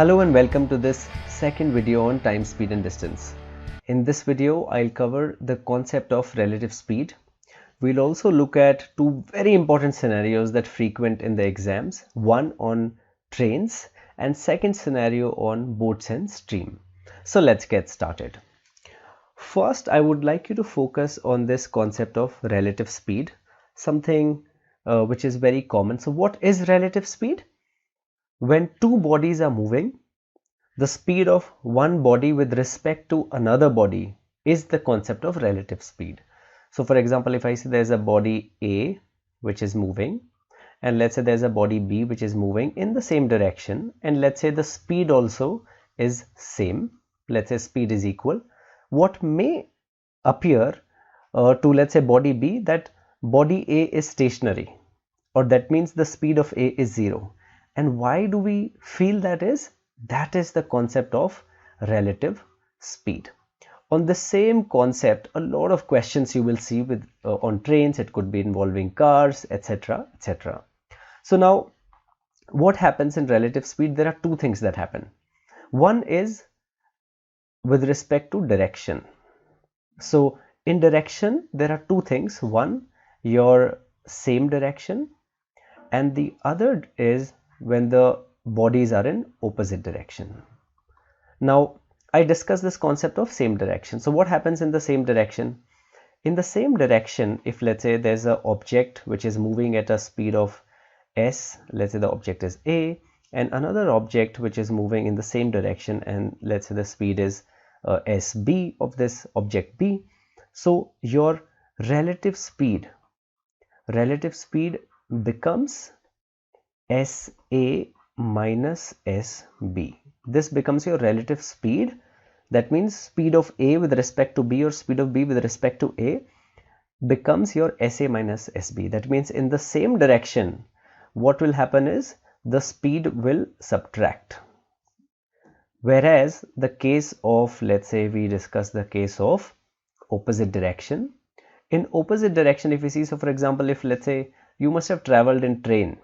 Hello and welcome to this second video on time, speed and distance. In this video, I'll cover the concept of relative speed. We'll also look at two very important scenarios that frequent in the exams, one on trains and second scenario on boats and stream. So let's get started. First, I would like you to focus on this concept of relative speed, something which is very common. So what is relative speed? When two bodies are moving, the speed of one body with respect to another body is the concept of relative speed. So for example, if I say there's a body A which is moving, and let's say there's a body B which is moving in the same direction, and let's say the speed also is same, let's say speed is equal, what may appear to, let's say, body B, that body A is stationary, or that means the speed of A is 0. And why do we feel that is? That is the concept of relative speed. On the same concept, a lot of questions you will see with on trains. It could be involving cars, etc., etc. So now, what happens in relative speed? There are two things that happen. One is with respect to direction. So in direction, there are two things. One, your same direction, and the other is when the bodies are in opposite direction. Now, I discussed this concept of same direction. So what happens in the same direction? In the same direction, if let's say there's an object which is moving at a speed of s, let's say the object is A, and another object which is moving in the same direction, and let's say the speed is sb of this object B. So your relative speed becomes SA minus SB. This becomes your relative speed. That means speed of A with respect to B or speed of B with respect to A becomes your SA minus SB. That means in the same direction, what will happen is the speed will subtract. Whereas the case of, let's say we discuss the case of opposite direction. In opposite direction, if we see, so for example, if let's say you must have traveled in train,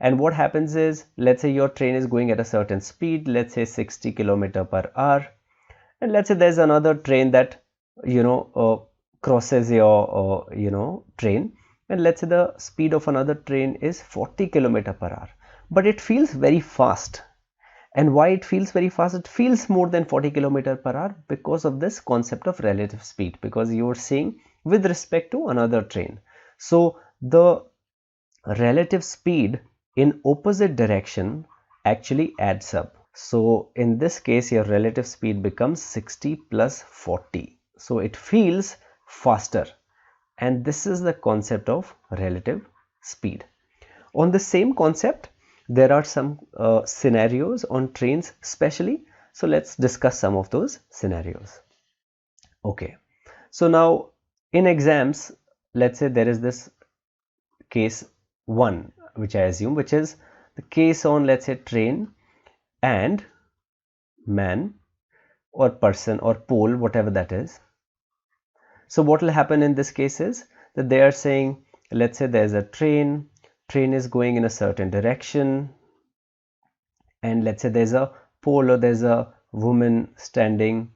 and what happens is, let's say your train is going at a certain speed, let's say 60 km/h, and let's say there's another train that crosses your train, and let's say the speed of another train is 40 km/h, but it feels very fast. And why it feels very fast? It feels more than 40 km/h because of this concept of relative speed, because you are seeing with respect to another train. So the relative speed in opposite direction actually adds up. So in this case, your relative speed becomes 60 plus 40. So it feels faster. And this is the concept of relative speed. On the same concept, there are some scenarios on trains especially. So let's discuss some of those scenarios. Okay. So now in exams, let's say there is this case 1, which I assume, which is the case on, let's say, train and man or person or pole, whatever that is. So what will happen in this case is that they are saying, let's say there's a train is going in a certain direction, and let's say there's a pole or there's a woman standing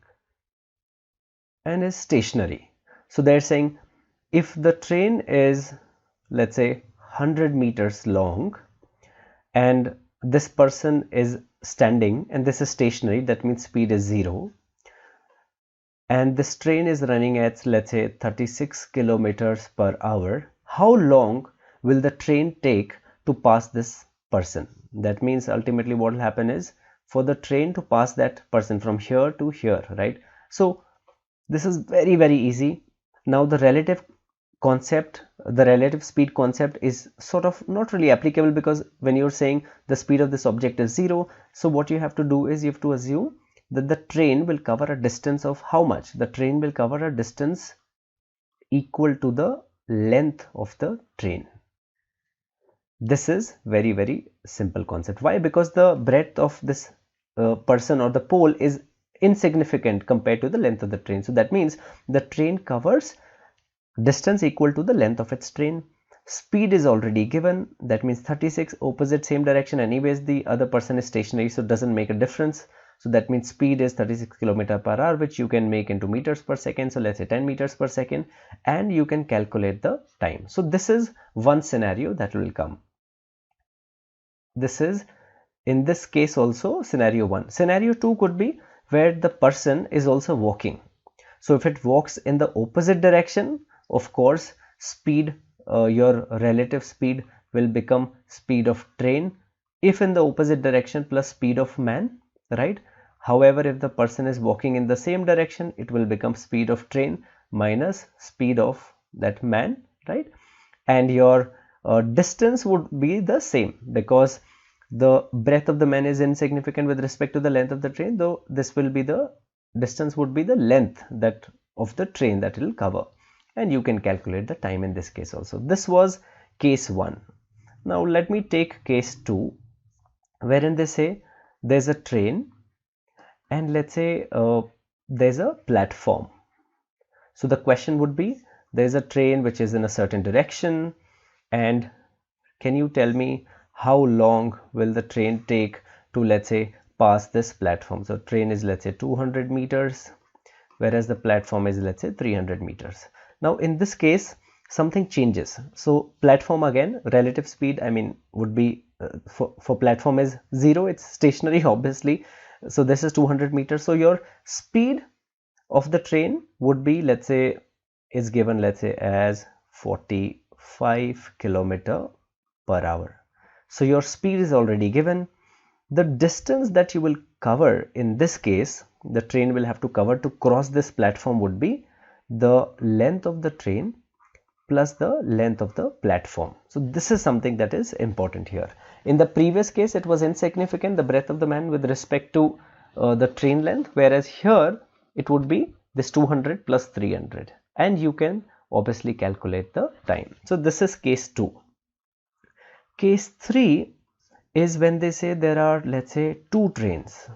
and is stationary. So they're saying if the train is, let's say, 100 meters long and this person is standing and this is stationary, that means speed is 0, and this train is running at, let's say, 36 km/h, how long will the train take to pass this person? That means ultimately what will happen is for the train to pass that person from here to here, right? So this is very, very easy. Now the relative speed concept is sort of not really applicable, because when you're saying the speed of this object is 0, so what you have to do is you have to assume that the train will cover a distance of how much? The train will cover a distance equal to the length of the train. This is very, very simple concept. Why? Because the breadth of this person or the pole is insignificant compared to the length of the train. So that means the train covers distance equal to the length of its train. speed is already given, that means 36, opposite same direction, anyways the other person is stationary, so it doesn't make a difference. So that means speed is 36 km per hour, which you can make into meters per second. So let's say 10 meters per second, and you can calculate the time. So this is one scenario that will come. This is in this case also scenario 1. Scenario 2 could be where the person is also walking. So if it walks in the opposite direction, of course speed, your relative speed will become speed of train if in the opposite direction plus speed of man, right? However, if the person is walking in the same direction, it will become speed of train minus speed of that man, right? And your distance would be the same, because the breadth of the man is insignificant with respect to the length of the train, though this will be the distance would be the length that of the train that it will cover, and you can calculate the time in this case also. This was case 1. Now let me take case 2, wherein they say there's a train and let's say there's a platform. So the question would be, there's a train which is in a certain direction, and can you tell me how long will the train take to, let's say, pass this platform? So train is, let's say, 200 meters, whereas the platform is, let's say, 300 meters. Now in this case something changes. So platform, again relative speed, I mean, would be for platform is 0, it's stationary obviously. So this is 200 meters. So your speed of the train would be, let's say, is given, let's say, as 45 km per hour. So your speed is already given. The distance that you will cover in this case, the train will have to cover to cross this platform, would be the length of the train plus the length of the platform. So this is something that is important here. In the previous case it was insignificant, the breadth of the man with respect to the train length, whereas here it would be this 200 plus 300, and you can obviously calculate the time. So this is case 2. Case 3 is when they say there are, let's say, 2 trains.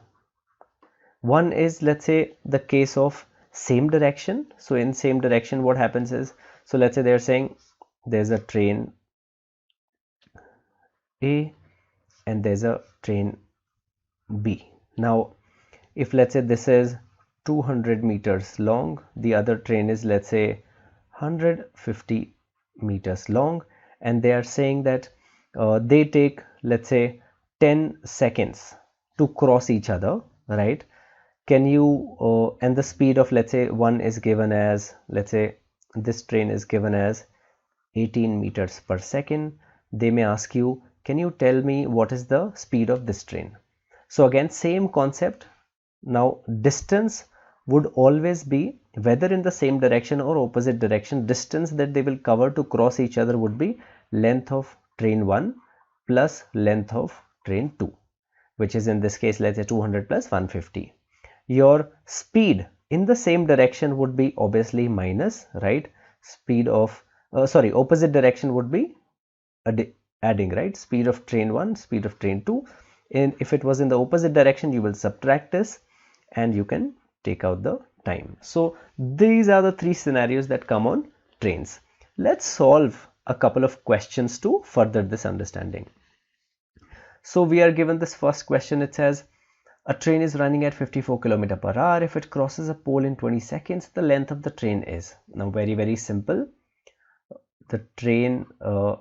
One is, let's say, the case of same direction. So in same direction what happens is, so let's say they're saying there's a train A and there's a train B. Now if let's say this is 200 meters long, the other train is, let's say, 150 meters long, and they are saying that they take, let's say, 10 seconds to cross each other, right? Can you and the speed of, let's say, one is given as, let's say, this train is given as 18 meters per second. They may ask you, can you tell me what is the speed of this train? So again, same concept. Now distance would always be, whether in the same direction or opposite direction, distance that they will cover to cross each other would be length of train 1 plus length of train 2, which is in this case, let's say, 200 plus 150. Your speed in the same direction would be obviously minus, right? Speed of opposite direction would be adding, right? Speed of train 1, speed of train 2, and if it was in the opposite direction, you will subtract this and you can take out the time. So these are the 3 scenarios that come on trains. Let's solve a couple of questions to further this understanding. So we are given this first question. It says a train is running at 54 km per hour. If it crosses a pole in 20 seconds, the length of the train is. Now very simple. The train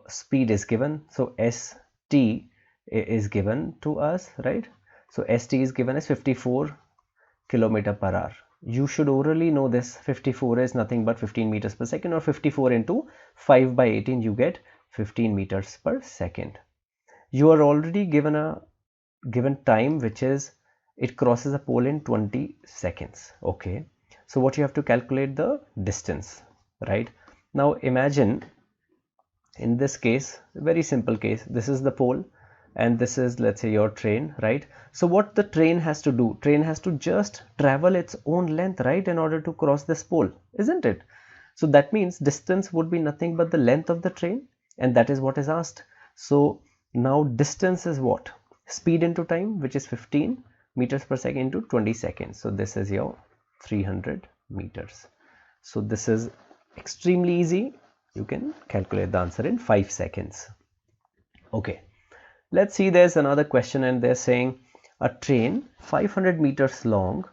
speed is given, so ST is given to us, right? So ST is given as 54 km per hour. You should orally know this. 54 is nothing but 15 meters per second, or 54 into 5 by 18, you get 15 meters per second. You are already given a time, which is it crosses a pole in 20 seconds. Okay, so what you have to calculate the distance, right? Now imagine in this case, very simple case, this is the pole and this is, let's say, your train, right? So what the train has to do, train has to just travel its own length, right, in order to cross this pole, isn't it? So that means distance would be nothing but the length of the train, and that is what is asked. So now distance is what? Speed into time, which is 15 meters per second into 20 seconds. So this is your 300 meters. So this is extremely easy. You can calculate the answer in 5 seconds. Okay, let's see, there's another question and they're saying a train 500 meters long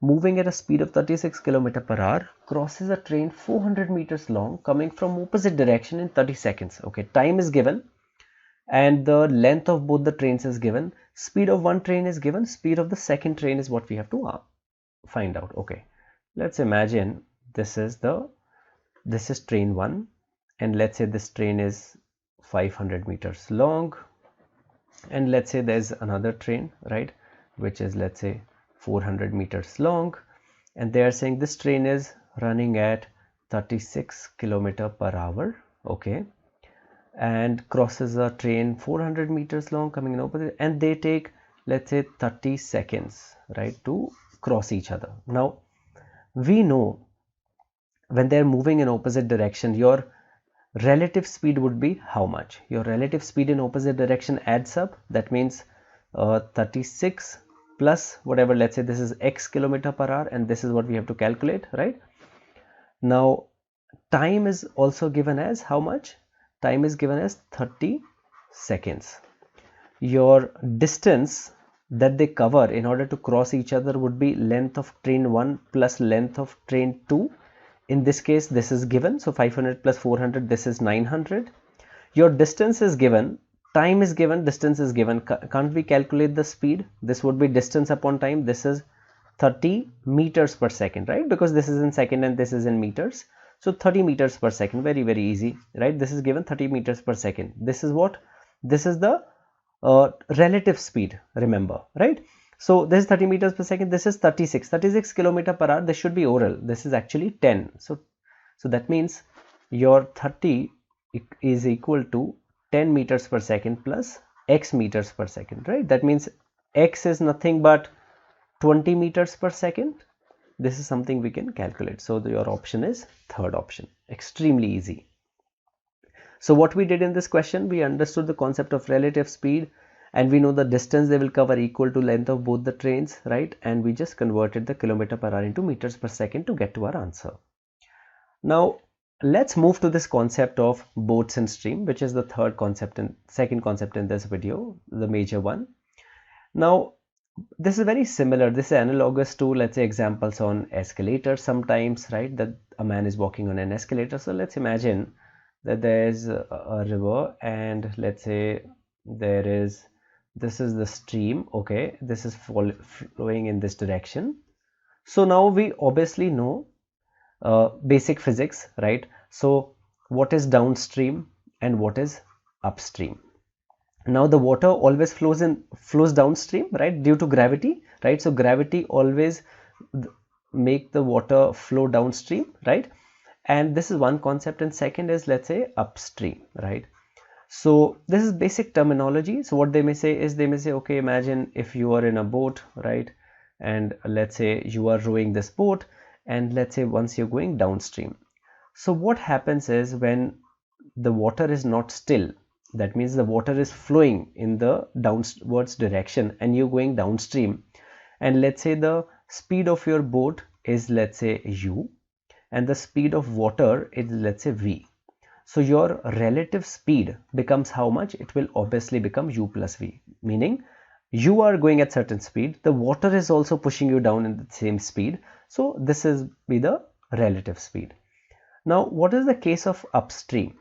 moving at a speed of 36 km per hour crosses a train 400 meters long coming from opposite direction in 30 seconds. Okay, time is given and the length of both the trains is given. Speed of one train is given. Speed of the second train is what we have to find out. Okay, let's imagine this is train 1 and let's say this train is 500 meters long, and let's say there's another train, right, which is let's say 400 meters long, and they are saying this train is running at 36 km per hour. Okay, and crosses a train 400 meters long coming in opposite, and they take let's say 30 seconds, right, to cross each other. Now we know when they're moving in opposite direction, your relative speed would be how much? Your relative speed in opposite direction adds up. That means 36 plus whatever, let's say this is x km per hour, and this is what we have to calculate, right? Now time is also given as how much? Time is given as 30 seconds. Your distance that they cover in order to cross each other would be length of train 1 plus length of train 2. In this case this is given, so 500 plus 400, this is 900. Your distance is given, time is given, distance is given. Can't we calculate the speed? This would be distance upon time. This is 30 meters per second, right, because this is in second and this is in meters. So 30 meters per second, very easy, right? This is given 30 meters per second. This is what? This is the relative speed, remember, right? So this is 30 meters per second, this is 36 km per hour. This should be oral, this is actually 10. So that means your 30 is equal to 10 meters per second plus x meters per second, right? That means x is nothing but 20 meters per second. This is something we can calculate. So your option is third option. Extremely easy. So what we did in this question, we understood the concept of relative speed, and we know the distance they will cover equal to length of both the trains, right? And we just converted the kilometer per hour into meters per second to get to our answer. Now let's move to this concept of boats and stream, which is the third concept and second concept in this video, the major one. Now this is very similar, this is analogous to, let's say, examples on escalators sometimes, right, that a man is walking on an escalator. So let's imagine that there is a river, and let's say this is the stream. Okay, this is flowing in this direction. So now we obviously know basic physics, right? So what is downstream and what is upstream? Now the water always flows downstream, right, due to gravity, right? So gravity always make the water flow downstream, right? And this is one concept, and second is, let's say, upstream, right? So this is basic terminology. So what they may say is, they may say, okay, imagine if you are in a boat, right, and let's say you are rowing this boat, and let's say once you're going downstream. So what happens is, when the water is not still, that means the water is flowing in the downwards direction and you're going downstream, and let's say the speed of your boat is, let's say, u, and the speed of water is, let's say, v. So your relative speed becomes how much? It will obviously become u plus v, meaning you are going at certain speed, the water is also pushing you down in the same speed. So this is be the relative speed. Now what is the case of upstream?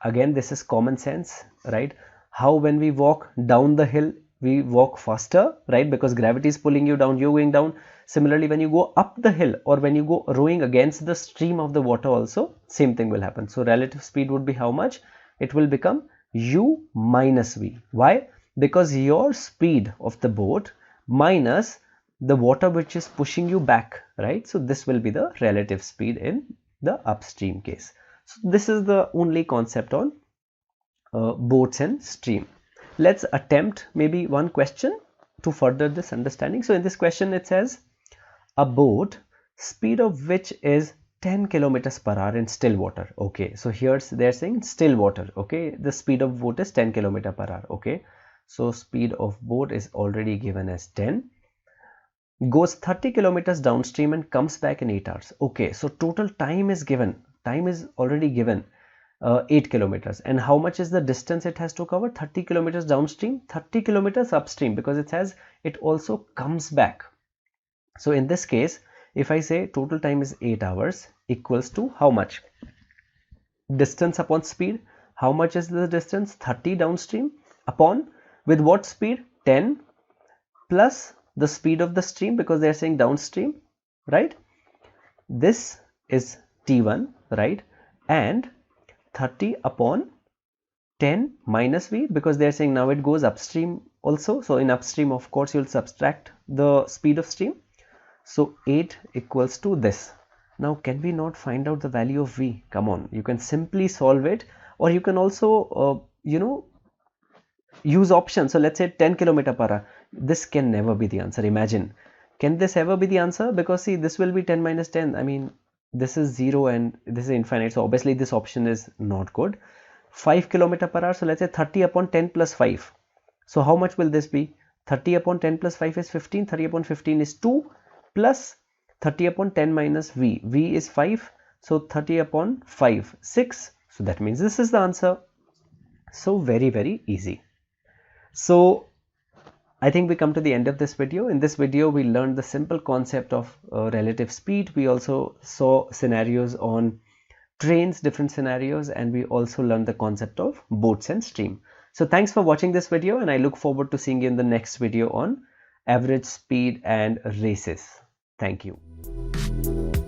Again, this is common sense, right? How when we walk down the hill, we walk faster, right, because gravity is pulling you down, you're going down. Similarly, when you go up the hill or when you go rowing against the stream of the water, also same thing will happen. So relative speed would be how much? It will become u minus v. Why? Because your speed of the boat minus the water which is pushing you back, right? So this will be the relative speed in the upstream case. So this is the only concept on boats and stream. Let's attempt maybe one question to further this understanding. So in this question it says a boat speed of which is 10 kilometers per hour in still water. Okay, so here's they're saying still water. Okay, the speed of boat is 10 kilometer per hour. Okay, so speed of boat is already given as 10, goes 30 kilometers downstream and comes back in 8 hours. Okay, so total time is given, time is already given. 8 kilometers. And how much is the distance it has to cover? 30 kilometers downstream, 30 kilometers upstream, because it says it also comes back. So in this case, if I say total time is 8 hours equals to how much? Distance upon speed. How much is the distance? 30 downstream upon with what speed? 10 plus the speed of the stream, because they are saying downstream, right? This is T1, right? And 30 upon 10 minus V, because they are saying now it goes upstream also. So in upstream, of course, you'll subtract the speed of stream. So 8 equals to this. Now, can we not find out the value of V? Come on, you can simply solve it, or you can also, use options. So let's say 10 kilometer per hour. This can never be the answer. Imagine, can this ever be the answer? Because see, this will be 10 minus 10. I mean, this is 0 and this is infinite. So obviously this option is not good. 5 kilometer per hour. So let's say 30 upon 10 plus 5. So how much will this be? 30 upon 10 plus 5 is 15. 30 upon 15 is 2 plus 30 upon 10 minus V. V is 5. So 30 upon 5, 6. So that means this is the answer. So very, very easy. So I think we come to the end of this video. In this video, we learned the simple concept of relative speed. We also saw scenarios on trains, different scenarios, and we also learned the concept of boats and stream. So thanks for watching this video, and I look forward to seeing you in the next video on average speed and races. Thank you.